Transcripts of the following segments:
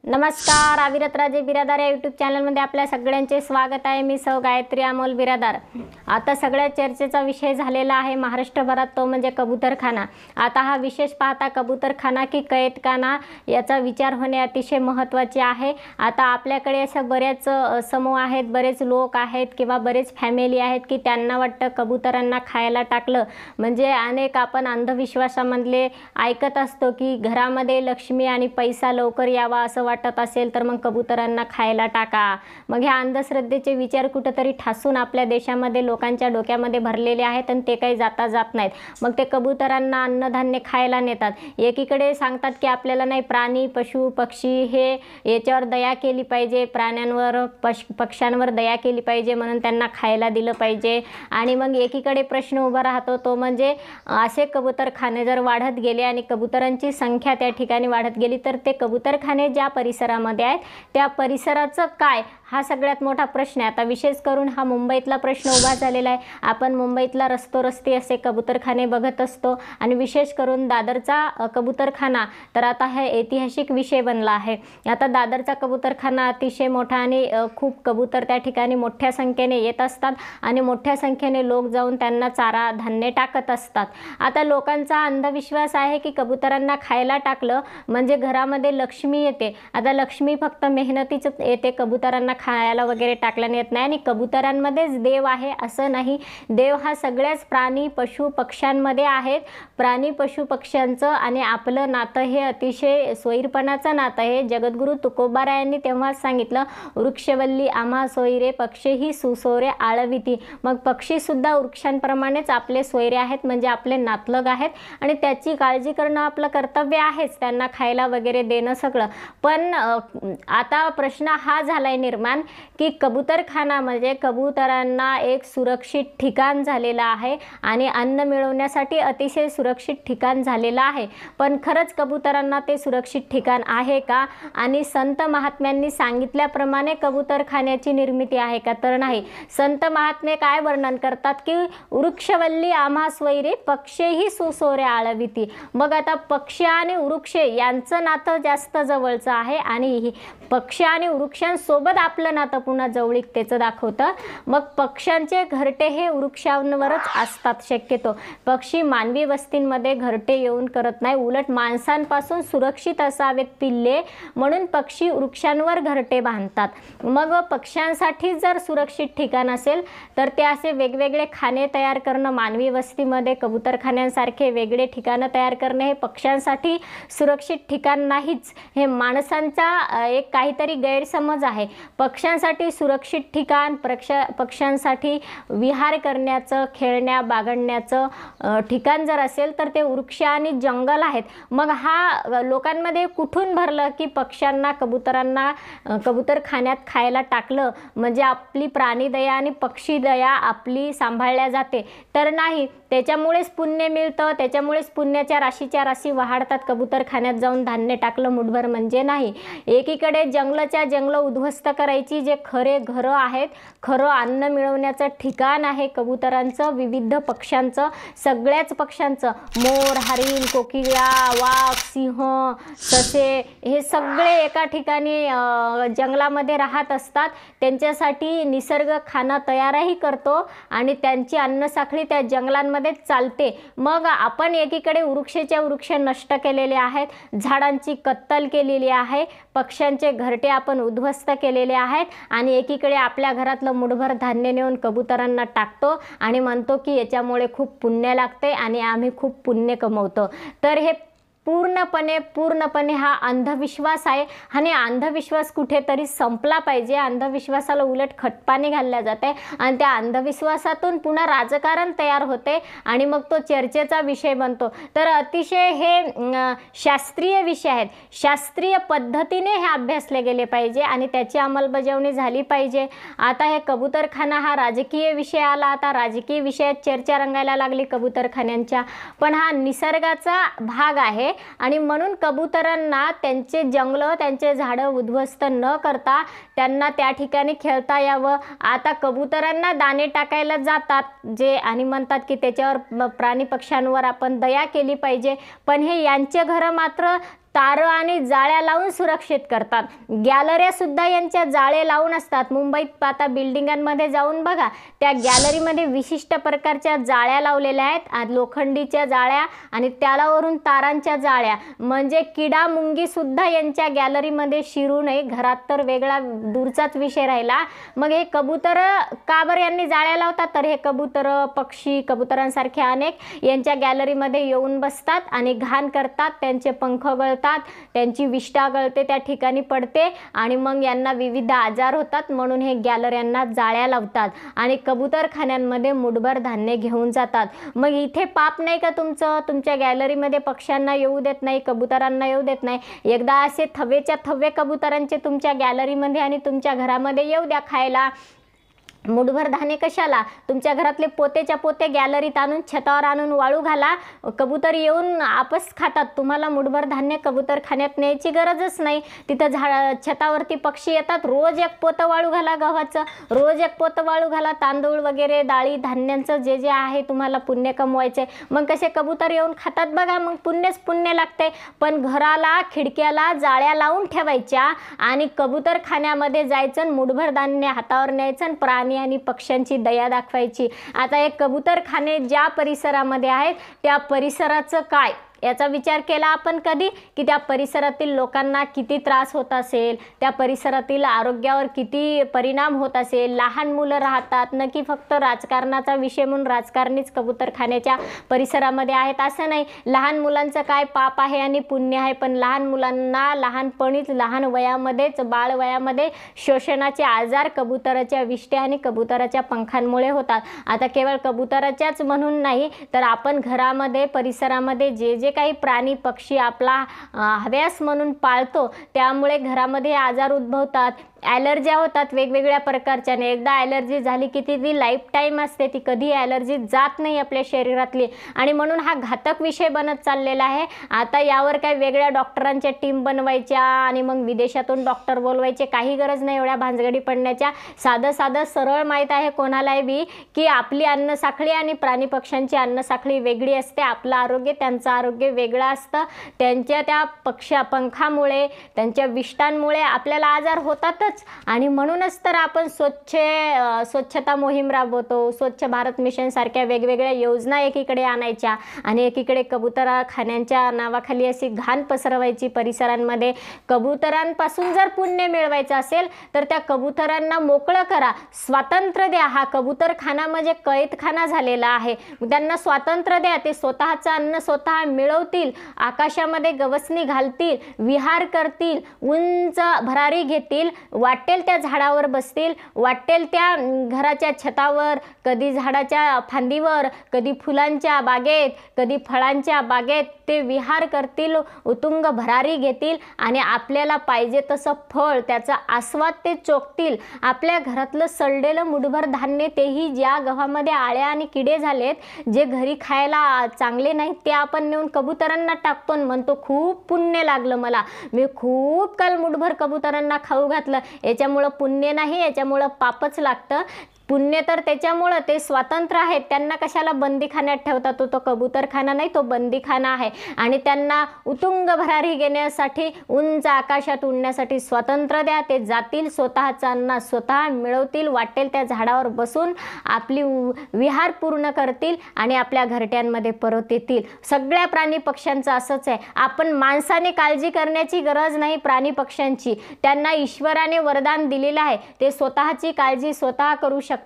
नमस्कार, अविरत राजे बिरादार या यूट्यूब चॅनलमध्ये आपल्या सगळ्यांचे स्वागत आहे। मी सौ गायत्री अमोल बिरादार। आता सगळ्या चर्चेचा विषय झालेला आहे महाराष्ट्रभरात, तो म्हणजे कबूतरखाना। आता हा विशेष पाहता कबूतरखाना की कैदखाना याचा विचार होणे अतिशय महत्त्वाचे आहे। आता आपल्याकडे अशा बरेच समूह आहेत, बरेच लोक आहेत किंवा बरेच फॅमिली आहेत की त्यांना वाटतं कबूतरांना खायला टाकलं म्हणजे अनेक आपण अंधविश्वासामधले ऐकत असतो की घरामध्ये लक्ष्मी आणि पैसा लवकर यावा असं वाटत असेल तर मग कबूतरांना खायला टाका। मग ह्या अंधश्रद्धेचे विचार कुठेतरी ठासून आपल्या देशामध्ये लोकांच्या डोक्यामध्ये भरलेले आहेत आणि ते काही जात नाहीत। मग ते कबूतरांना अन्नधान्य खायला नेतात। एकीकडे सांगतात की आपल्याला नाही प्राणी पशु पक्षी हे याच्यावर दया केली पाहिजे, प्राण्यांवर पक्ष्यांवर दया केली पाहिजे म्हणून त्यांना खायला दिलं पाहिजे। आणि मग एकीकडे प्रश्न उभा राहतो तो म्हणजे असे कबूतरखाने जर वाढत गेले आणि कबूतरांची संख्या त्या ठिकाणी वाढत गेली तर ते कबूतरखाने ज्या परिसरामध्ये आहेत त्या परिसराचं काय, हा सगळ्यात मोठा प्रश्न आहे। आता विशेष करून हा मुंबईतला प्रश्न उभा झालेला आहे। आपण मुंबईतला रस्ते असे कबूतरखाने बघत असतो आणि विशेष करून दादरचा कबूतरखाना तर आता हा ऐतिहासिक विषय बनला आहे। आता दादरचा कबूतरखाना अतिशय मोठा आणि खूप कबूतर त्या ठिकाणी मोठ्या संख्येने येत असतात आणि मोठ्या संख्येने लोक जाऊन त्यांना चारा धान्य टाकत असतात। आता लोकांचा अंधविश्वास आहे की कबूतरांना खायला टाकलं म्हणजे घरामध्ये लक्ष्मी येते। आता लक्ष्मी फक्त मेहनतीच येते, कबूतरांना खायला वगैरे टाकल्याने येत नाही। आणि कबूतरांमध्येच देव आहे असं नाही, देव हा सगळ्याच प्राणी पशु पक्ष्यांमध्ये आहेत। प्राणी पशु पक्ष्यांचं आणि आपलं नातं हे अतिशय सोयीरपणाचं नातं आहे। जगद्गुरु तुकोबारायांनी तेव्हाच सांगितलं, वृक्षवल्ली आम्हा सोयरे पक्षी सुसोरे आळविती। मग पक्षीसुद्धा वृक्षांप्रमाणेच आपले सोयरे आहेत, म्हणजे आपले नातलग आहेत आणि त्याची काळजी करणं आपलं कर्तव्य आहेच, त्यांना खायला वगैरे देणं सगळं। पण आता प्रश्न हा झालाय निर्माण की कबूतरखाना म्हणजे कबूतरांना एक सुरक्षित ठिकाण झालेलं आहे आणि अन्न मिळवण्यासाठी अतिशय सुरक्षित ठिकाण झालेलं आहे। पण खरंच कबूतरांना ते सुरक्षित ठिकाण आहे का? आणि संत महात्म्यांनी सांगितल्याप्रमाणे कबूतरखान्याची निर्मिती आहे का? तर नाही। संत महात्मे काय वर्णन करतात की वृक्षवल्ली आम्हा स्वैरे पक्षीही सुसोरे आळविती। मग आता पक्षी आणि वृक्ष यांचं नातं जास्त जवळचं आहे आणि पक्षी आणि वृक्षांसोबत आपलं नातं पुन्हा जवळीकतेचं दाखवतं। मग पक्ष्यांचे घरटे हे वृक्षांवरच असतात शक्यतो। पक्षी मानवी वस्तींमध्ये घरटे येऊन करत नाही, उलट माणसांपासून सुरक्षित असावेत पिल्ले म्हणून पक्षी वृक्षांवर घरटे बांधतात। मग पक्ष्यांसाठी जर सुरक्षित ठिकाण असेल तर ते असे वेगवेगळे खाणे तयार करणं मानवी वस्तीमध्ये कबूतरखान्यांसारखे वेगळे ठिकाणं तयार करणे हे पक्ष्यांसाठी सुरक्षित ठिकाण नाहीच, हे माणसांचा एक काहीतरी गैरसमज आहे। पक्ष्यांसाठी सुरक्षित ठिकाण पक्ष्यांसाठी विहार करण्याचं खेळण्या बागडण्याचं ठिकाण जर असेल तर ते वृक्ष आणि जंगल आहेत। मग हा लोकांमध्ये कुठून भरलं की पक्ष्यांना कबूतरांना कबूतरखान्यात खायला टाकलं म्हणजे आपली प्राणीदया आणि पक्षीदया आपली सांभाळल्या जाते, तर नाही। त्याच्यामुळेच पुण्य मिळतं, त्याच्यामुळेच पुण्याच्या राशीच्या राशी वाढतात। कबूतरखान्यात जाऊन धान्य टाकलं मुठभर म्हणजे नाही। एकीकडे जंगलाच्या जंगलं उद्ध्वस्त करायची जे खरे घरं आहेत, खरं अन्न मिळवण्याचं ठिकाण आहे कबूतरांचं, विविध पक्ष्यांचं, सगळ्याच पक्ष्यांचं, मोर हरिण कोकिळा वाघ सिंह ससे हे सगळे एका ठिकाणी जंगलामध्ये राहत असतात। त्यांच्यासाठी निसर्ग खाना तयारही करतो आणि त्यांची अन्नसाखळी त्या जंगलांमध्ये चालते। मग आपण एकीकडे वृक्षाच्या वृक्ष नष्ट केलेले आहेत, झाडांची कत्तल केलेली आहे, पक्ष्यांचे घरटे आपण उद्ध्वस्त केलेले आहेत आणि एकीकडे आपल्या घरातलं मुठभर धान्य नेऊन कबूतरांना टाकतो आणि म्हणतो की याच्यामुळे खूप पुण्य लागते आणि आम्ही खूप पुण्य कमवतो। तर हे पूर्णपणे हा अंधविश्वास आहे आणि अंधविश्वास कुठेतरी संपला पाहिजे। अंधविश्वासाला उलट खतपाणी घालल्या जाते आणि त्या अंधविश्वासातून पुन्हा राजकारण तयार होते आणि मग तो चर्चेचा विषय बनतो। तर अतिशय हे शास्त्रीय विषय आहेत, शास्त्रीय पद्धतीने हे अभ्यासले गेले पाहिजे आणि त्याची अंमलबजावणी झाली पाहिजे। आता हे कबूतरखाना हा राजकीय विषय आला, आता राजकीय विषयात चर्चा रंगायला लागली कबूतरखान्यांच्या, पण हा निसर्गाचा भाग आहे आणि म्हणून कबूतरांना त्यांचे जंगलं त्यांचे झाडं उद्ध्वस्त न करता त्यांना त्या ठिकाणी खेळता यावं। आता कबूतरांना दाणे टाकायला जातात जे आणि म्हणतात की त्याच्यावर प्राणी पक्ष्यांवर आपण दया केली पाहिजे, पण हे यांचे घरं मात्र तारं आणि जाळ्या लावून सुरक्षित करतात. गॅलऱ्या सुद्धा यांच्या जाळे लावून असतात. मुंबईत आता बिल्डिंगांमध्ये जाऊन बघा, त्या गॅलरीमध्ये विशिष्ट प्रकारच्या जाळ्या लावलेल्या आहेत, लोखंडीच्या जाळ्या आणि त्यालावरून तारांच्या जाळ्या, म्हणजे किडा मुंगी सुद्धा यांच्या गॅलरीमध्ये शिरू नये. घरात तर वेगळा दूरचाच विषय राहिला. मग हे कबूतर का बरं यांनी जाळ्या लावतात? तर हे कबूतर, पक्षी, कबुतरांसारखे अनेक यांच्या गॅलरीमध्ये येऊन बसतात आणि घाण करतात, त्यांचे पंख गळतात, त्यांची विष्ठा गळते, त्या ठिकाणी पडते आणि मग यांना विविध आजार होतात. म्हणून हे गॅलऱ्यांना जाळ्या लावतात आणि कबूतरखान्यांमध्ये मुठभर धान्य घेऊन जातात. मग इथे पाप नाही का तुमचं? तुमच्या गॅलरीमध्ये पक्ष्यांना येऊ देत नाही, कबुतरांना येऊ देत नाही. एकदा असे थवेच्या थवे कबुतरांचे तुमच्या गॅलरीमध्ये आणि तुमच्या घरामध्ये येऊ द्या खायला. मुठभर धान्य कशाला? तुमच्या घरातले पोतेच्या पोते गॅलरीत आणून, छतावर आणून वाळू घाला, कबूतर येऊन आपस खातात. तुम्हाला मुठभर धान्य कबूतरखान्यात न्यायची गरजच नाही. तिथं छतावरती पक्षी येतात, रोज एक पोतं वाळू घाला गव्हाचं, रोज एक पोतं वाळू घाला, तांदूळ वगैरे, डाळी, धान्यांचं जे जे आहे तुम्हाला पुण्य कमवायचे. मग कसे कबूतर येऊन खातात बघा, मग पुण्यच पुण्य लागते. पण घराला, खिडक्याला जाळ्या लावून ठेवायच्या आणि कबूतरखान्यामध्ये जायचं, मुठभर धान्य हातावर न्यायचं, प्राणी आणि पक्ष्यांची दया दाखवायची. आता हे कबूतरखाने ज्या परिसरामध्ये आहेत त्या परिसराचं काय याचा विचार केला आपण कधी? की त्या परिसरातील लोकांना किती त्रास होत असेल, त्या परिसरातील आरोग्यावर किती परिणाम होत असेल. लहान मुलं राहतात, नक्की फक्त राजकारणाचा विषय म्हणून राजकारणीच कबूतरखान्याच्या परिसरामध्ये आहेत असं नाही. लहान मुलांचं काय पाप आहे आणि पुण्य आहे, पण लहान मुलांना लहानपणीच, लहान वयामध्येच, बाळ वयामध्ये शोषणाचे आजार कबुतराच्या विष्ठ्या आणि कबुतराच्या पंखांमुळे होतात. आता केवळ कबुतराच्याच म्हणून नाही, तर आपण घरामध्ये, परिसरामध्ये जे जे काही प्राणी, पक्षी आपला हव्यास म्हणून पाळतो, त्यामुळे घरामध्ये आजार उद्भवतात, ॲलर्ज्या होतात वेगवेगळ्या प्रकारच्या. एकदा ॲलर्जी झाली की ती लाईफ टाईम असते, ती कधी ॲलर्जी जात नाही आपल्या शरीरातली. आणि म्हणून हा घातक विषय बनत चाललेला आहे. आता यावर काही वेगळ्या डॉक्टरांच्या टीम बनवायच्या आणि मग विदेशातून डॉक्टर बोलवायचे, काही गरज नाही एवढ्या भानगडी पडण्याच्या. साधं साधं सरळ माहीत आहे कोणालाही बी की आपली अन्नसाखळी आणि प्राणी पक्ष्यांची अन्नसाखळी वेगळी असते. आपलं आरोग्य, त्यांचं आरोग्य वेगळं असतं. त्यांच्या त्या पंखामुळे, त्यांच्या विष्ठांमुळे आपल्याला आजार होतातच. आणि म्हणूनच तर आपण स्वच्छता मोहीम राबवतो. स्वच्छ भारत मिशन सारख्या वेगवेगळ्या योजना एकीकडे आणायच्या आणि एकीकडे कबुतरखान्यांच्या नावाखाली अशी घाण पसरवायची परिसरांमध्ये. कबुतरांपासून जर पुण्य मिळवायचं असेल तर त्या कबुतरांना मोकळं करा, स्वातंत्र्य द्या. हा कबुतरखाना म्हणजे कैदखाना झालेला आहे. त्यांना स्वातंत्र्य द्या. ते स्वतःचं अन्न स्वतः मिळवतील, आकाशामध्ये गवसणी घालतील, विहार करतील, उंच भरारी घेतील, वाटेल त्या झाडावर बसतील, वाटेल त्या घराच्या छतावर, कधी झाडाच्या फांदीवर, कधी फुलांच्या बागेत, कधी फळांच्या बागेत ते विहार करतील, उतुंग भरारी घेतील आणि आपल्याला पाहिजे तसं फळ, त्याचा आस्वाद ते चोखतील. आपल्या घरातलं सडलेलं मुठभर धान्य, तेही ज्या गव्हामध्ये आळ्या आणि किडे झालेत, जे घरी खायला चांगले नाहीत, ते आपण नेऊन कबुतरांना टाकतो आणि म्हणतो खूप पुण्य लागलं मला, मी खूप काल मुठभर कबुतरांना खाऊ घातलं. याच्यामुळं पुण्य नाही, याच्यामुळं पापच लागतं. पुण्य तर त्याच्यामुळं ते स्वतंत्र आहेत. त्यांना कशाला बंदीखान्यात ठेवतात? तो कबूतरखाना नाही, तो बंदीखाना आहे. आणि त्यांना उतुंग भरारी घेण्यासाठी, उंच आकाशात उडण्यासाठी स्वातंत्र्य द्या. ते जातील, स्वतःचं अन्न स्वतः मिळवतील, वाटेल त्या झाडावर बसून आपली विहार पूर्ण करतील आणि आपल्या घरट्यांमध्ये परत येतील. सगळ्या प्राणी पक्ष्यांचं असंच आहे. आपण माणसाने काळजी करण्याची गरज नाही प्राणी पक्ष्यांची. त्यांना ईश्वराने वरदान दिलेलं आहे. ते स्वतःची काळजी स्वतः करू शकतात,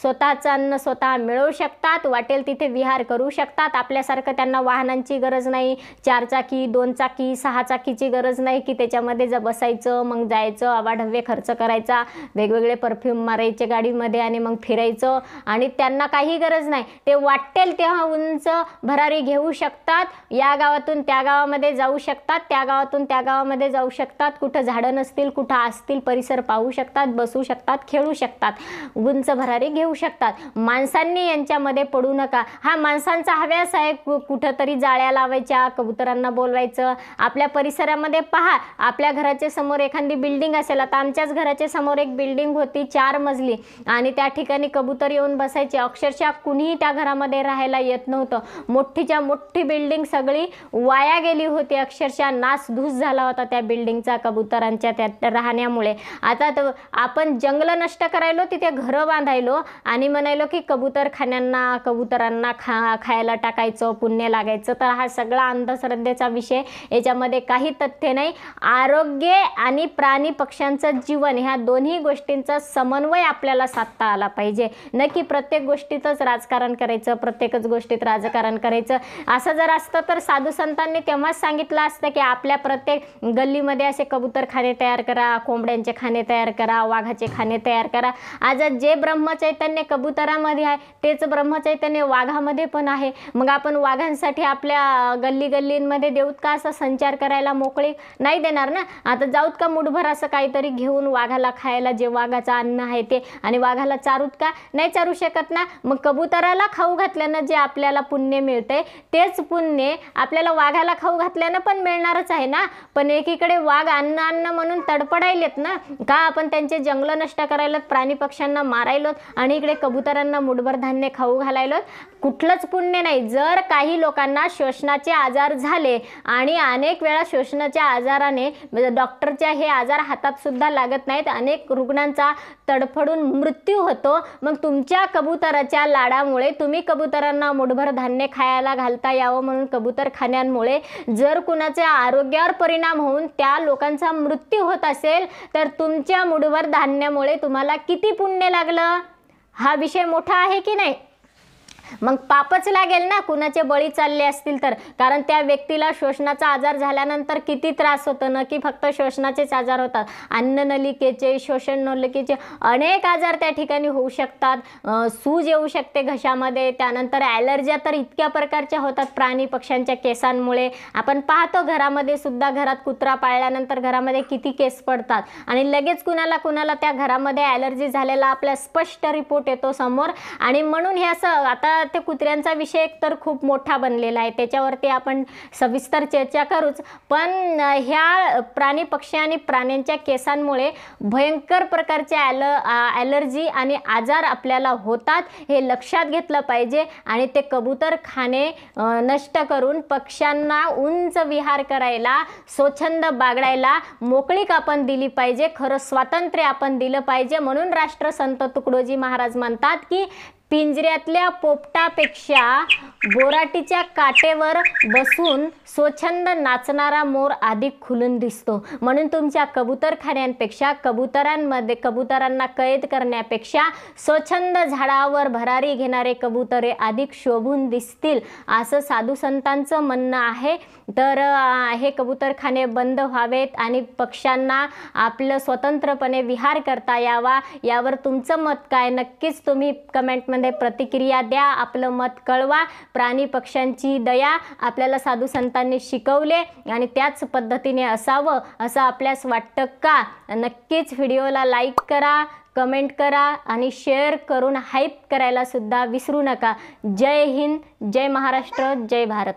स्वतःचं अन्न स्वतः मिळवू शकतात, वाटेल तिथे विहार करू शकतात. आपल्यासारखं त्यांना वाहनांची गरज नाही, 4 चाकी, 2 चाकी, 6 चाकीची गरज नाही की त्याच्यामध्ये बसायचं, मग जायचं, आवाढव्य खर्च करायचा, वेगवेगळे परफ्यूम मारायचे गाडीमध्ये आणि मग फिरायचं. आणि त्यांना काही गरज नाही. ते वाटेल तेव्हा उंच भरारी घेऊ शकतात, या गावातून त्या गावामध्ये जाऊ शकतात, त्या गावातून त्या गावामध्ये जाऊ शकतात. कुठं झाडं नसतील, कुठं असतील परिसर पाहू शकतात, बसू शकतात, खेळू शकतात. उंच यांचं भरारी घेऊ शकतात। माणसांनी यांच्यामध्ये पडू नका। हा माणसांचा हव्यास आहे, कुठंतरी जाळ्या लावायच्या, कबुतरांना बोलवायचं। आपल्या परिसरामध्ये पहा, आपल्या घराच्या समोर एखादी बिल्डिंग असेल, आता आमच्याच घराच्या समोर एक बिल्डिंग होती 4 मजली आणि त्या ठिकाणी कबूतर येऊन बसायचे। अक्षरशः कुणीही त्या घरामध्ये राहायला येत नव्हतं। मोठीच्या मोठी बिल्डिंग सगळी वाया गेली होती, अक्षरशः नासधूस झाला होता त्या बिल्डिंगचा कबुतरांच्या त्या राहण्यामुळे। आता आपण जंगल नष्ट करायलो, तिथे घरं बांधायलो आणि म्हणायलो की कबुतरांना खायला टाकायचं, पुण्य लागायचं। तर हा सगळा अंधश्रद्धेचा विषय, याच्यामध्ये काही तथ्य नाही। आरोग्य आणि प्राणी पक्ष्यांचं जीवन ह्या दोन्ही गोष्टींचा समन्वय आपल्याला साधता आला पाहिजे, न की प्रत्येक गोष्टीतच राजकारण करायचं, प्रत्येकच गोष्टीत राजकारण करायचं। असं जर असतं तर साधू संतांनी तेव्हाच सांगितलं असतं की आपल्या प्रत्येक गल्लीमध्ये असे कबूतरखाने तयार करा, कोंबड्यांचे खाने तयार करा, वाघाचे खाने तयार करा। आज जे ब्रह्मचैतन्य कबुतरामध्ये आहे तेच ब्रह्मचैतन्य वाघामध्ये पण आहे। मग आपण वाघांसाठी आपल्या गल्लींमध्ये देऊत का असं संचार करायला मोकळी नाही देणार ना। आता जाऊत का मुठभर असं काहीतरी घेऊन वाघाला खायला, जे वाघाचं अन्न आहे ते, आणि वाघाला चारूत का नाही चारू शकत ना। मग कबुतराला खाऊ घातल्यानं जे आपल्याला पुण्य मिळते तेच पुण्य आपल्याला वाघाला खाऊ घातल्यानं पण मिळणारच आहे ना। पण एकीकडे वाघ अन्न म्हणून तडपडायलेत ना, का आपण त्यांचे जंगल नष्ट करायला, प्राणी पक्ष्यांना मारायलोत आणि इकडे कबुतरांना मुठभर धान्य खाऊ घालायलोत। कुठलंच पुण्य नाही। जर काही लोकांना श्वसनाचे आजार झाले आणि अनेक वेळा श्वसनाच्या आजाराने डॉक्टरच्या हे आजार हातात सुद्धा लागत नाहीत, अनेक रुग्णांचा तडफडून मृत्यू होतो, मग तुमच्या कबुतराच्या लाडामुळे तुम्ही कबुतरांना मुठभर धान्य खायला घालता यावं म्हणून कबुतरखान्यांमुळे जर कुणाच्या आरोग्यावर परिणाम होऊन त्या लोकांचा मृत्यू होत असेल तर तुमच्या मुठभर धान्यामुळे तुम्हाला किती पुण्य लागलं? हा विषय मोठा आहे की नाही? मग पापच लागेल ना कुणाचे बळी चालले असतील तर। कारण त्या व्यक्तीला श्वसनाचा आजार झाल्यानंतर किती त्रास होतो, न की फक्त श्वसनाचेच आजार होतात, अन्ननलिकेचे, श्वसन नलिकेचे अनेक आजार त्या ठिकाणी होऊ शकतात। सूज येऊ शकते घशामध्ये, त्यानंतर ॲलर्ज्या तर इतक्या प्रकारच्या होतात प्राणी पक्ष्यांच्या केसांमुळे। आपण पाहतो घरामध्ये सुद्धा, घरात कुत्रा पाळल्यानंतर घरामध्ये किती केस पडतात आणि लगेच कुणाला त्या घरामध्ये ॲलर्जी झालेला आपल्या स्पष्ट रिपोर्ट येतो समोर। आणि म्हणून हे असं, आता ते कुत्र्यांचा विषय तर खूप मोठा बनलेला आहे, त्याच्यावरती आपण सविस्तर चर्चा करूच। पण ह्या प्राणी पक्षी आणि प्राण्यांच्या केसांमुळे भयंकर प्रकारचे ॲलर्जी आणि आजार आपल्याला होतात, हे लक्षात घेतलं पाहिजे। आणि ते कबूतरखाने नष्ट करून पक्ष्यांना उंच विहार करायला, स्वच्छंद बागडायला मोकळीक आपण दिली पाहिजे, खरं स्वातंत्र्य आपण दिलं पाहिजे। म्हणून राष्ट्रसंत तुकडोजी महाराज म्हणतात की पिंजऱ्यातल्या पोपटापेक्षा बोराटीच्या काटेवर बसून स्वच्छंद नाचणारा मोर अधिक खुलून दिसतो। म्हणून तुमच्या कबूतरखान्यांपेक्षा, कबुतरांना कैद करण्यापेक्षा स्वच्छंद झाडावर भरारी घेणारे कबुतरे अधिक शोभून दिसतील, असं साधू संतांचं म्हणणं आहे। तर हे कबूतरखाने बंद व्हावेत आणि पक्ष्यांना आपलं स्वतंत्रपणे विहार करता यावा, यावर तुमचं मत काय? नक्कीच तुम्ही कमेंटमध्ये प्रतिक्रिया द्या, आपलं मत कळवा। प्राणी पक्ष्यांची दया आपल्याला साधू संतांनी शिकवले आणि त्याच पद्धतीने असावं असं आपल्यास वाटतं का? नक्कीच व्हिडिओला लाईक करा, कमेंट करा आणि शेअर करून हाईप करायला सुद्धा विसरू नका। जय हिंद, जय महाराष्ट्र, जय भारत।